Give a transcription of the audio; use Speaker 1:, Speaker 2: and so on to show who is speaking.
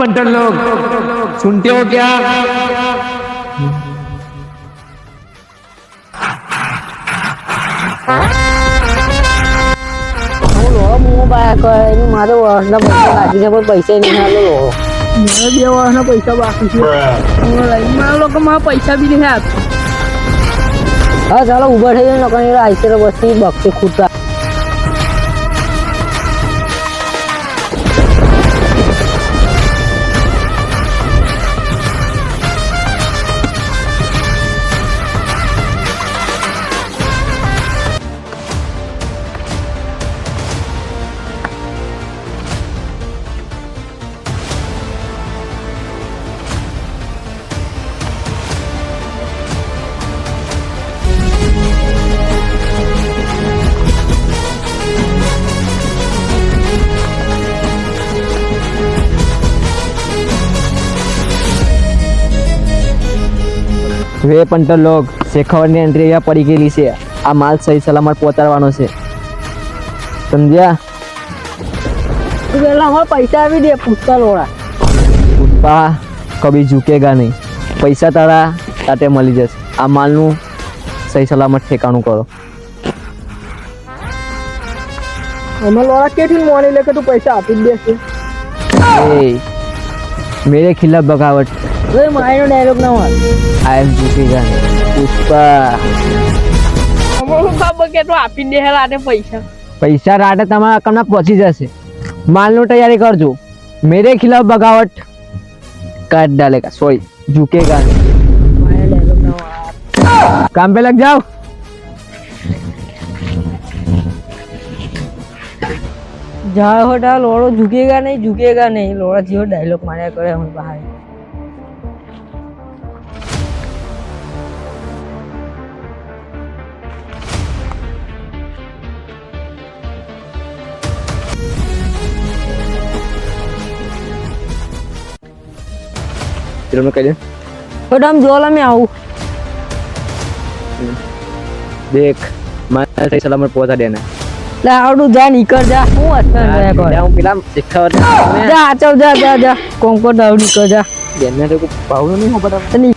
Speaker 1: Punter लोग सुनते हो क्या?
Speaker 2: મારે વર્ષના પૈસા લાગી છે પણ પૈસા નહીં હાલો
Speaker 3: મારે 2 વર્ષના પૈસા બાકી છે મારા લોકો મારા પૈસા બી નહીં આપે
Speaker 2: હા ચાલો ઉભા થઈ જાય નકર આઈસે બસથી બક્ષે ખૂટતા
Speaker 4: વે પંટર લોગ શેખાવતની એન્ટ્રી અહીંયા પડી ગયેલી છે આ માલ સહી સલામત પહોંચાડવાનો છે સમજ્યા
Speaker 2: પેલા હવે પૈસા આવી દે પૂછતા લોડા
Speaker 4: પુષ્પા કભી ઝૂકેગા નહીં પૈસા તારા તાતે મળી જશે આ માલનું સહી સલામત ઠેકાણું કરો
Speaker 3: અમે લોડા કેથી મોની લે કે તું પૈસા આપી જ દેશે
Speaker 4: એ મેરે ખિલાફ બગાવટ
Speaker 2: ઓય માયનો ડાયલોગ ના માર
Speaker 4: આઈ એમ ઝૂકેગા નહીં પુષ્પા
Speaker 3: અમારું ખબર કે તું આપી દે રાતે પૈસા
Speaker 4: પૈસા રાતે તમારા અકાઉન્ટમાં પહોંચી જશે માલનું તૈયારી કરજો મેરે ખિલાફ બગાવટ કાટ डालेगा સોરી झुकेगा नहीं
Speaker 2: માયનો ડાયલોગ ના માર
Speaker 4: काम पे लग जाओ
Speaker 2: જા હોટા લોડો ઝુકેગા નહીં લોડા જેવો ડાયલોગ માર્યા કરે હું બહાર
Speaker 4: फिर मैं कह
Speaker 2: હોટા આમ જોલા મેં આવું
Speaker 4: देख मैं सही सलामत पहुंचा देना
Speaker 2: લે આવડું જા નીકળ જા હું અસર રહ્યા કર
Speaker 4: હું પેલા શિક્ષાવત
Speaker 2: જા ચાલ જા કોમ કો દાવ નીકળ જા
Speaker 4: બેનને તો ભાવનો નહીં હો બરાબર
Speaker 2: તને